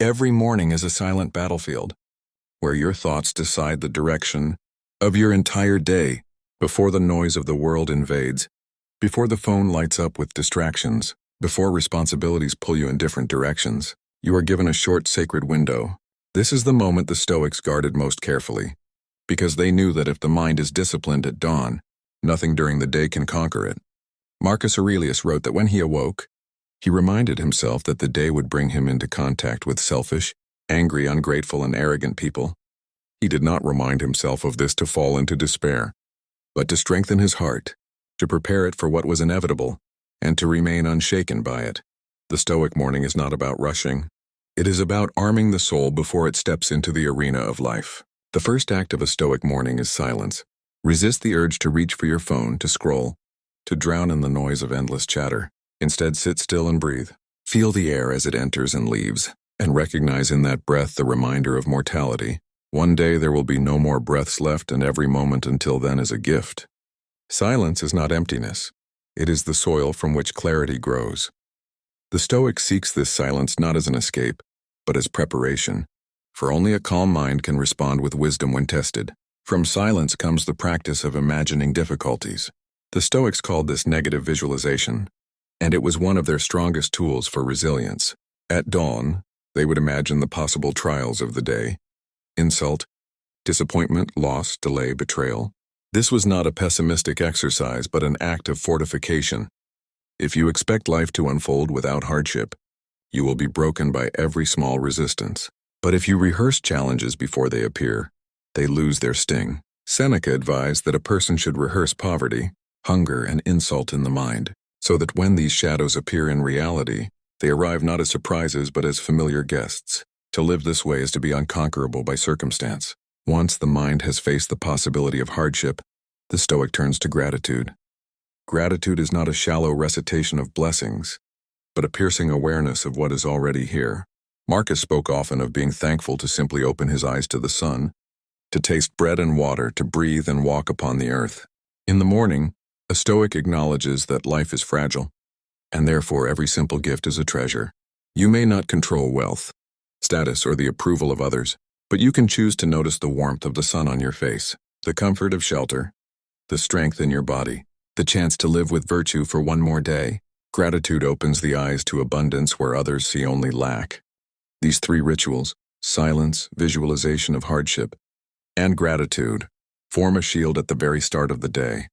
Every morning is a silent battlefield, where your thoughts decide the direction of your entire day before the noise of the world invades, before the phone lights up with distractions, before responsibilities pull you in different directions. You are given a short sacred window. This is the moment the Stoics guarded most carefully, because they knew that if the mind is disciplined at dawn, nothing during the day can conquer it. Marcus Aurelius wrote that when he awoke, he reminded himself that the day would bring him into contact with selfish, angry, ungrateful, and arrogant people. He did not remind himself of this to fall into despair, but to strengthen his heart, to prepare it for what was inevitable, and to remain unshaken by it. The Stoic morning is not about rushing. It is about arming the soul before it steps into the arena of life. The first act of a Stoic morning is silence. Resist the urge to reach for your phone, to scroll, to drown in the noise of endless chatter. Instead, sit still and breathe. Feel the air as it enters and leaves, and recognize in that breath the reminder of mortality. One day there will be no more breaths left, and every moment until then is a gift. Silence is not emptiness. It is the soil from which clarity grows. The Stoic seeks this silence not as an escape, but as preparation, for only a calm mind can respond with wisdom when tested. From silence comes the practice of imagining difficulties. The Stoics called this negative visualization, and it was one of their strongest tools for resilience. At dawn, they would imagine the possible trials of the day: insult, disappointment, loss, delay, betrayal. This was not a pessimistic exercise, but an act of fortification. If you expect life to unfold without hardship, you will be broken by every small resistance. But if you rehearse challenges before they appear, they lose their sting. Seneca advised that a person should rehearse poverty, hunger, and insult in the mind, so that when these shadows appear in reality, they arrive not as surprises but as familiar guests. To live this way is to be unconquerable by circumstance. Once the mind has faced the possibility of hardship, the Stoic turns to gratitude. Gratitude is not a shallow recitation of blessings, but a piercing awareness of what is already here. Marcus spoke often of being thankful to simply open his eyes to the sun, to taste bread and water, to breathe and walk upon the earth. In the morning, a Stoic acknowledges that life is fragile, and therefore every simple gift is a treasure. You may not control wealth, status, or the approval of others, but you can choose to notice the warmth of the sun on your face, the comfort of shelter, the strength in your body, the chance to live with virtue for one more day. Gratitude opens the eyes to abundance where others see only lack. These three rituals, silence, visualization of hardship, and gratitude, form a shield at the very start of the day.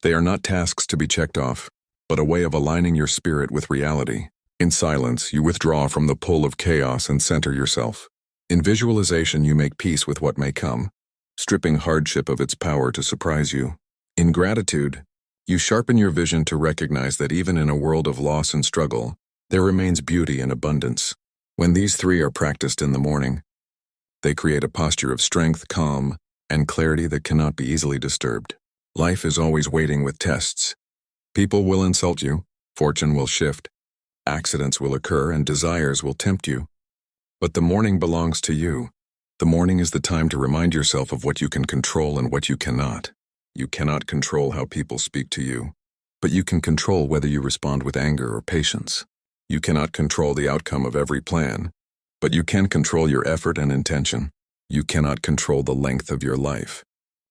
They are not tasks to be checked off, but a way of aligning your spirit with reality. In silence, you withdraw from the pull of chaos and center yourself. In visualization, you make peace with what may come, stripping hardship of its power to surprise you. In gratitude, you sharpen your vision to recognize that even in a world of loss and struggle, there remains beauty and abundance. When these three are practiced in the morning, they create a posture of strength, calm, and clarity that cannot be easily disturbed. Life is always waiting with tests. People will insult you, fortune will shift, accidents will occur, and desires will tempt you. But the morning belongs to you. The morning is the time to remind yourself of what you can control and what you cannot. You cannot control how people speak to you, but you can control whether you respond with anger or patience. You cannot control the outcome of every plan, but you can control your effort and intention. You cannot control the length of your life,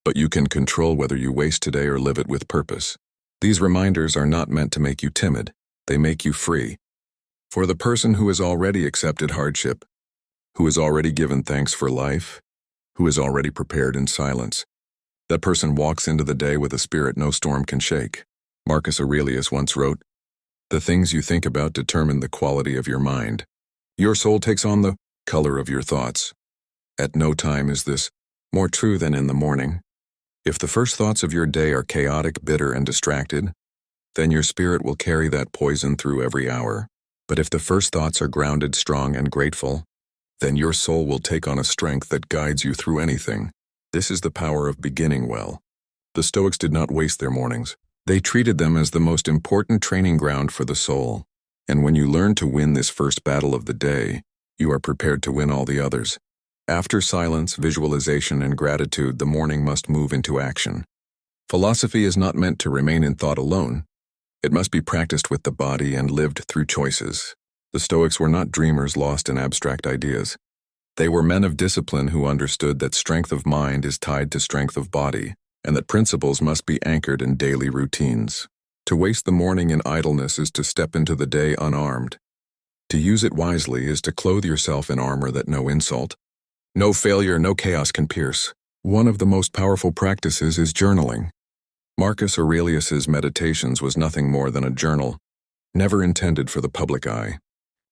but you can control whether you waste today or live it with purpose. These reminders are not meant to make you timid. They make you free. For the person who has already accepted hardship, who has already given thanks for life, who is already prepared in silence, that person walks into the day with a spirit no storm can shake. Marcus Aurelius once wrote, "The things you think about determine the quality of your mind. Your soul takes on the color of your thoughts." At no time is this more true than in the morning. If the first thoughts of your day are chaotic, bitter, and distracted, then your spirit will carry that poison through every hour. But if the first thoughts are grounded, strong, and grateful, then your soul will take on a strength that guides you through anything. This is the power of beginning well. The Stoics did not waste their mornings. They treated them as the most important training ground for the soul. And when you learn to win this first battle of the day, you are prepared to win all the others. After silence, visualization, and gratitude, the morning must move into action. Philosophy is not meant to remain in thought alone. It must be practiced with the body and lived through choices. The Stoics were not dreamers lost in abstract ideas. They were men of discipline who understood that strength of mind is tied to strength of body, and that principles must be anchored in daily routines. To waste the morning in idleness is to step into the day unarmed. To use it wisely is to clothe yourself in armor that no insult, no failure, no chaos can pierce. One of the most powerful practices is journaling. Marcus Aurelius's Meditations was nothing more than a journal, never intended for the public eye.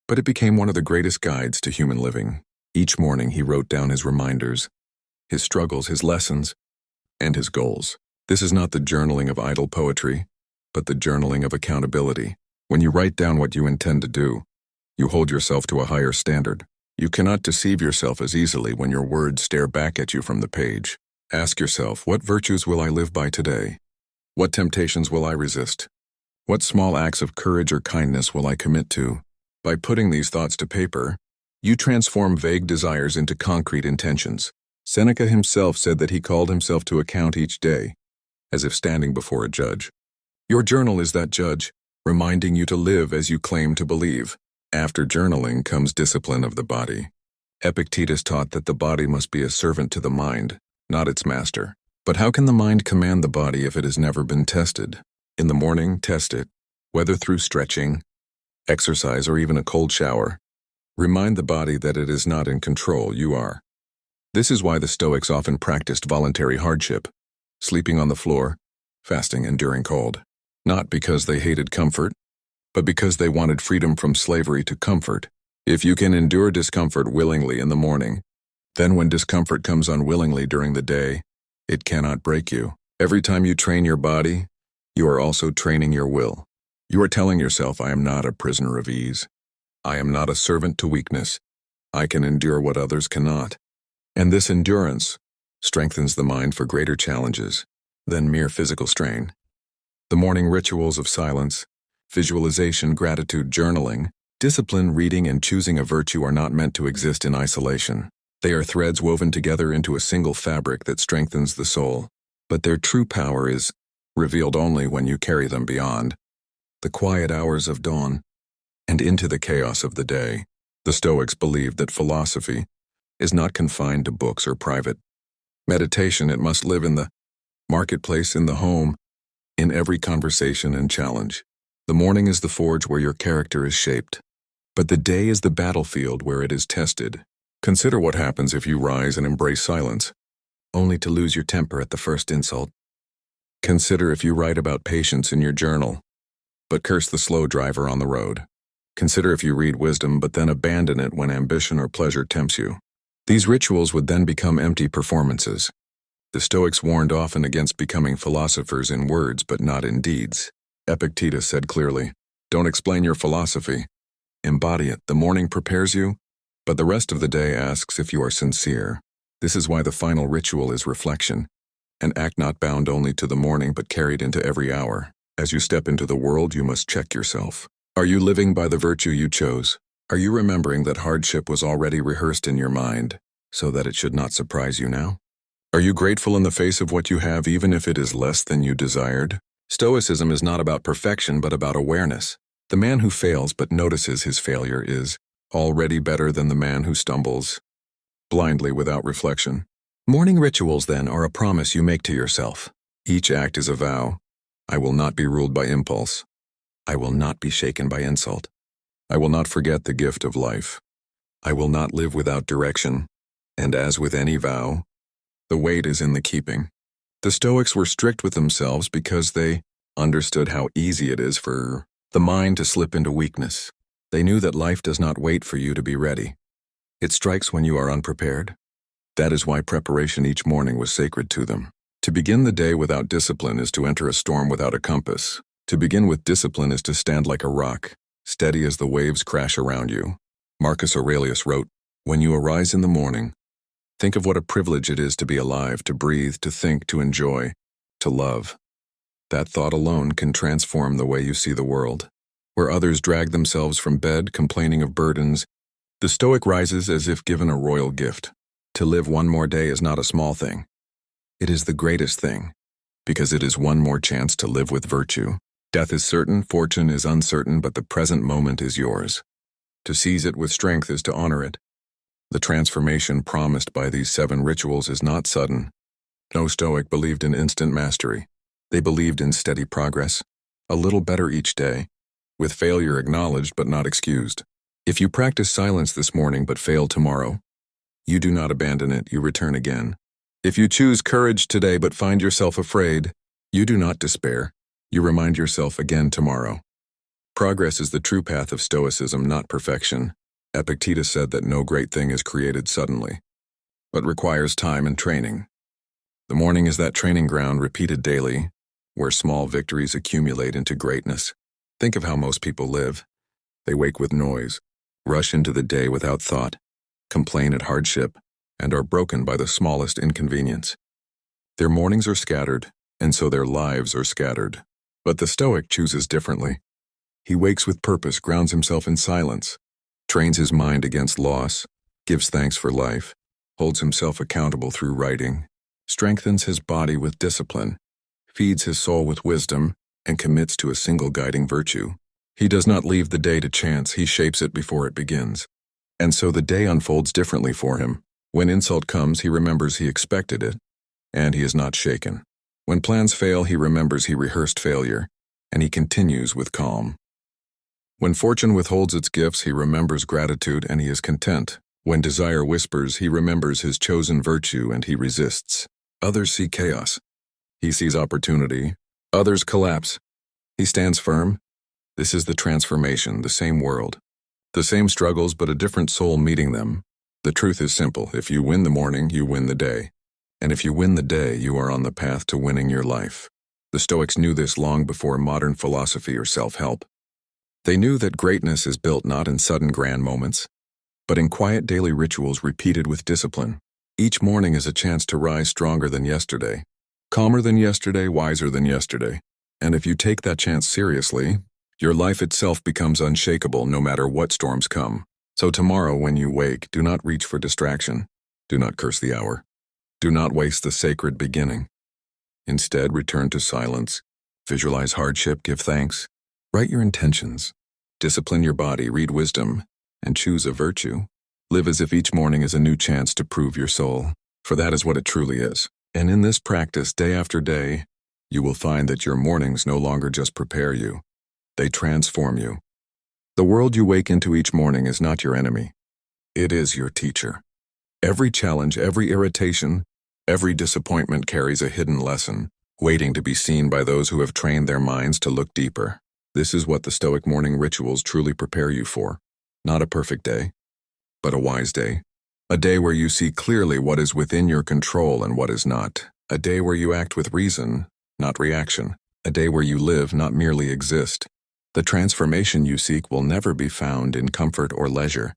But it became one of the greatest guides to human living. Each morning he wrote down his reminders, his struggles, his lessons, and his goals. This is not the journaling of idle poetry, but the journaling of accountability. When you write down what you intend to do, you hold yourself to a higher standard. You cannot deceive yourself as easily when your words stare back at you from the page. Ask yourself, what virtues will I live by today? What temptations will I resist? What small acts of courage or kindness will I commit to? By putting these thoughts to paper, you transform vague desires into concrete intentions. Seneca himself said that he called himself to account each day, as if standing before a judge. Your journal is that judge, reminding you to live as you claim to believe. After journaling comes discipline of the body. Epictetus taught that the body must be a servant to the mind, not its master. But how can the mind command the body if it has never been tested? In the morning, test it, whether through stretching, exercise, or even a cold shower. Remind the body that it is not in control, you are. This is why the Stoics often practiced voluntary hardship, sleeping on the floor, fasting, enduring cold. Not because they hated comfort, but because they wanted freedom from slavery to comfort. If you can endure discomfort willingly in the morning, then when discomfort comes unwillingly during the day, it cannot break you. Every time you train your body, you are also training your will. You are telling yourself, I am not a prisoner of ease. I am not a servant to weakness. I can endure what others cannot. And this endurance strengthens the mind for greater challenges than mere physical strain. The morning rituals of silence, visualization, gratitude, journaling, discipline, reading, and choosing a virtue are not meant to exist in isolation. They are threads woven together into a single fabric that strengthens the soul. But their true power is revealed only when you carry them beyond the quiet hours of dawn and into the chaos of the day. The Stoics believed that philosophy is not confined to books or private meditation. It must live in the marketplace, in the home, in every conversation and challenge. The morning is the forge where your character is shaped, but the day is the battlefield where it is tested. Consider what happens if you rise and embrace silence, only to lose your temper at the first insult. Consider if you write about patience in your journal, but curse the slow driver on the road. Consider if you read wisdom but then abandon it when ambition or pleasure tempts you. These rituals would then become empty performances. The Stoics warned often against becoming philosophers in words but not in deeds. Epictetus said clearly, don't explain your philosophy. Embody it. The morning prepares you, but the rest of the day asks if you are sincere. This is why the final ritual is reflection, an act not bound only to the morning but carried into every hour. As you step into the world, you must check yourself. Are you living by the virtue you chose? Are you remembering that hardship was already rehearsed in your mind, so that it should not surprise you now? Are you grateful in the face of what you have, even if it is less than you desired? Stoicism is not about perfection, but about awareness. The man who fails but notices his failure is already better than the man who stumbles blindly without reflection. Morning rituals, then, are a promise you make to yourself. Each act is a vow. I will not be ruled by impulse. I will not be shaken by insult. I will not forget the gift of life. I will not live without direction. And as with any vow, the weight is in the keeping. The Stoics were strict with themselves because they understood how easy it is for the mind to slip into weakness. They knew that life does not wait for you to be ready. It strikes when you are unprepared. That is why preparation each morning was sacred to them. To begin the day without discipline is to enter a storm without a compass. To begin with discipline is to stand like a rock, steady as the waves crash around you. Marcus Aurelius wrote, when you arise in the morning, think of what a privilege it is to be alive, to breathe, to think, to enjoy, to love. That thought alone can transform the way you see the world. Where others drag themselves from bed, complaining of burdens, the Stoic rises as if given a royal gift. To live one more day is not a small thing. It is the greatest thing, because it is one more chance to live with virtue. Death is certain, fortune is uncertain, but the present moment is yours. To seize it with strength is to honor it. The transformation promised by these 7 rituals is not sudden. No Stoic believed in instant mastery. They believed in steady progress, a little better each day, with failure acknowledged but not excused. If you practice silence this morning but fail tomorrow, you do not abandon it, you return again. If you choose courage today but find yourself afraid, you do not despair, you remind yourself again tomorrow. Progress is the true path of Stoicism, not perfection. Epictetus said that no great thing is created suddenly, but requires time and training. The morning is that training ground repeated daily, where small victories accumulate into greatness. Think of how most people live. They wake with noise, rush into the day without thought, complain at hardship, and are broken by the smallest inconvenience. Their mornings are scattered, and so their lives are scattered. But the Stoic chooses differently. He wakes with purpose, grounds himself in silence, trains his mind against loss, gives thanks for life, holds himself accountable through writing, strengthens his body with discipline, feeds his soul with wisdom, and commits to a single guiding virtue. He does not leave the day to chance, he shapes it before it begins. And so the day unfolds differently for him. When insult comes, he remembers he expected it, and he is not shaken. When plans fail, he remembers he rehearsed failure, and he continues with calm. When fortune withholds its gifts, he remembers gratitude, and he is content. When desire whispers, he remembers his chosen virtue, and he resists. Others see chaos. He sees opportunity. Others collapse. He stands firm. This is the transformation, the same world. The same struggles, but a different soul meeting them. The truth is simple. If you win the morning, you win the day. And if you win the day, you are on the path to winning your life. The Stoics knew this long before modern philosophy or self-help. They knew that greatness is built not in sudden grand moments, but in quiet daily rituals repeated with discipline. Each morning is a chance to rise stronger than yesterday, calmer than yesterday, wiser than yesterday. And if you take that chance seriously, your life itself becomes unshakable no matter what storms come. So tomorrow when you wake, do not reach for distraction. Do not curse the hour. Do not waste the sacred beginning. Instead, return to silence. Visualize hardship, give thanks. Write your intentions. Discipline your body, read wisdom, and choose a virtue. Live as if each morning is a new chance to prove your soul, for that is what it truly is. And in this practice, day after day, you will find that your mornings no longer just prepare you. They transform you. The world you wake into each morning is not your enemy. It is your teacher. Every challenge, every irritation, every disappointment carries a hidden lesson, waiting to be seen by those who have trained their minds to look deeper. This is what the Stoic morning rituals truly prepare you for. Not a perfect day, but a wise day. A day where you see clearly what is within your control and what is not. A day where you act with reason, not reaction. A day where you live, not merely exist. The transformation you seek will never be found in comfort or leisure.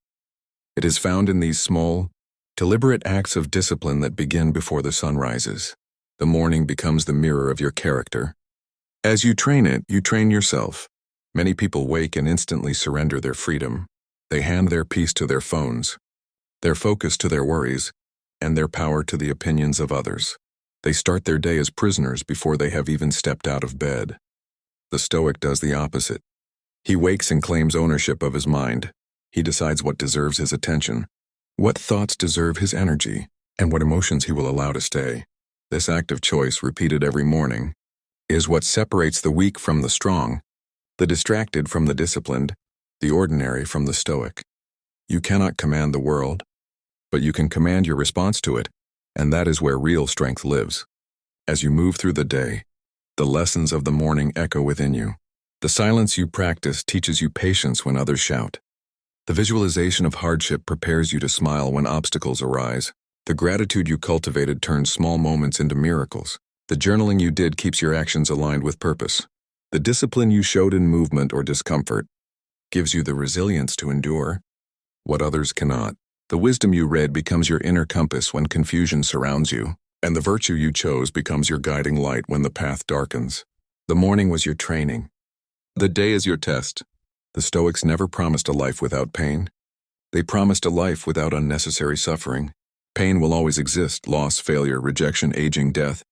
It is found in these small, deliberate acts of discipline that begin before the sun rises. The morning becomes the mirror of your character. As you train it, you train yourself. Many people wake and instantly surrender their freedom. They hand their peace to their phones, their focus to their worries, and their power to the opinions of others. They start their day as prisoners before they have even stepped out of bed. The Stoic does the opposite. He wakes and claims ownership of his mind. He decides what deserves his attention, what thoughts deserve his energy, and what emotions he will allow to stay. This act of choice, repeated every morning, is what separates the weak from the strong, the distracted from the disciplined, the ordinary from the Stoic. You cannot command the world, but you can command your response to it, and that is where real strength lives. As you move through the day, the lessons of the morning echo within you. The silence you practice teaches you patience when others shout. The visualization of hardship prepares you to smile when obstacles arise. The gratitude you cultivated turns small moments into miracles. The journaling you did keeps your actions aligned with purpose. The discipline you showed in movement or discomfort gives you the resilience to endure what others cannot. The wisdom you read becomes your inner compass when confusion surrounds you, and the virtue you chose becomes your guiding light when the path darkens. The morning was your training. The day is your test. The Stoics never promised a life without pain. They promised a life without unnecessary suffering. Pain will always exist: loss, failure, rejection, aging, death.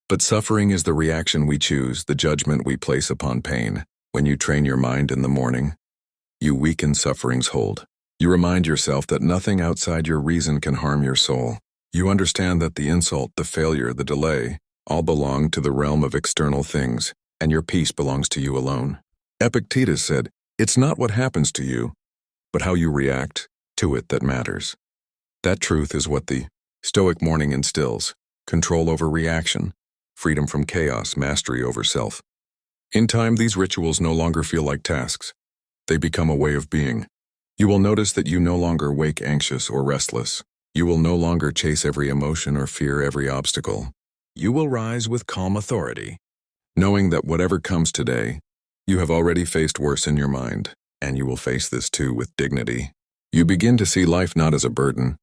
But suffering is the reaction we choose, the judgment we place upon pain. When you train your mind in the morning, You weaken suffering's hold. You remind yourself that nothing outside your reason can harm your soul. You understand that the insult, the failure, the delay, all belong to the realm of external things, and your peace belongs to you alone. Epictetus said, "It's not what happens to you, but how you react to it that matters." That truth is what the Stoic morning instills: control over reaction, freedom from chaos, mastery over self. In time, these rituals no longer feel like tasks. They become a way of being. You will notice that you no longer wake anxious or restless. You will no longer chase every emotion or fear every obstacle. You will rise with calm authority, knowing that whatever comes today, you have already faced worse in your mind, and you will face this too with dignity. You begin to see life not as a burden,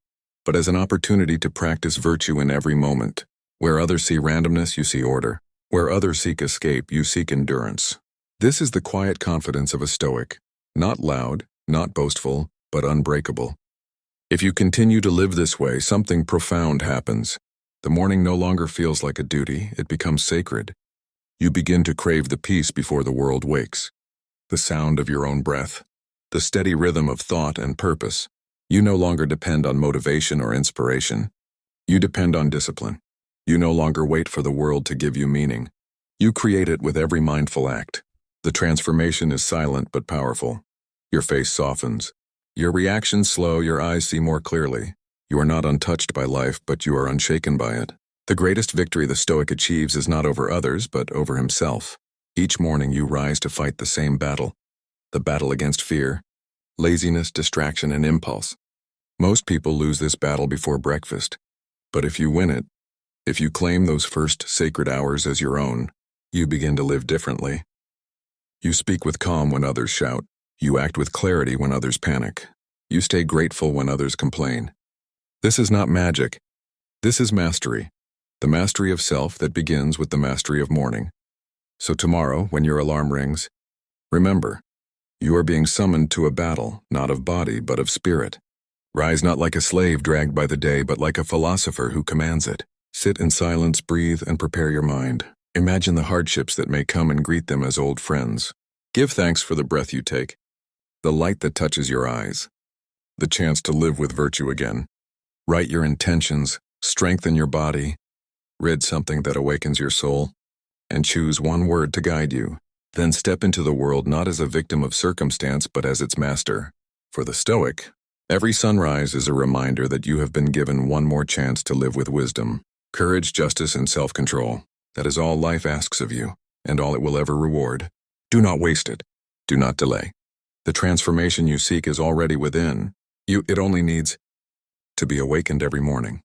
but as an opportunity to practice virtue in every moment. Where others see randomness, you see order. Where others seek escape, you seek endurance. This is the quiet confidence of a Stoic, not loud, not boastful, but unbreakable. If you continue to live this way, something profound happens. The morning no longer feels like a duty, it becomes sacred. You begin to crave the peace before the world wakes. The sound of your own breath, the steady rhythm of thought and purpose. You no longer depend on motivation or inspiration. You depend on discipline. You no longer wait for the world to give you meaning. You create it with every mindful act. The transformation is silent but powerful. Your face softens. Your reactions slow, your eyes see more clearly. You are not untouched by life, but you are unshaken by it. The greatest victory the Stoic achieves is not over others, but over himself. Each morning you rise to fight the same battle. The battle against fear, laziness, distraction, and impulse. Most people lose this battle before breakfast. But if you win it, if you claim those first sacred hours as your own, you begin to live differently. You speak with calm when others shout. You act with clarity when others panic. You stay grateful when others complain. This is not magic. This is mastery. The mastery of self that begins with the mastery of morning. So tomorrow, when your alarm rings, remember, you are being summoned to a battle, not of body, but of spirit. Rise not like a slave dragged by the day, but like a philosopher who commands it. Sit in silence, breathe, and prepare your mind. Imagine the hardships that may come and greet them as old friends. Give thanks for the breath you take, the light that touches your eyes, the chance to live with virtue again. Write your intentions, strengthen your body, read something that awakens your soul, and choose one word to guide you. Then step into the world not as a victim of circumstance, but as its master. For the Stoic, every sunrise is a reminder that you have been given one more chance to live with wisdom, courage, justice, and self-control. That is all life asks of you, and all it will ever reward. Do not waste it. Do not delay. The transformation you seek is already within. It only needs to be awakened every morning.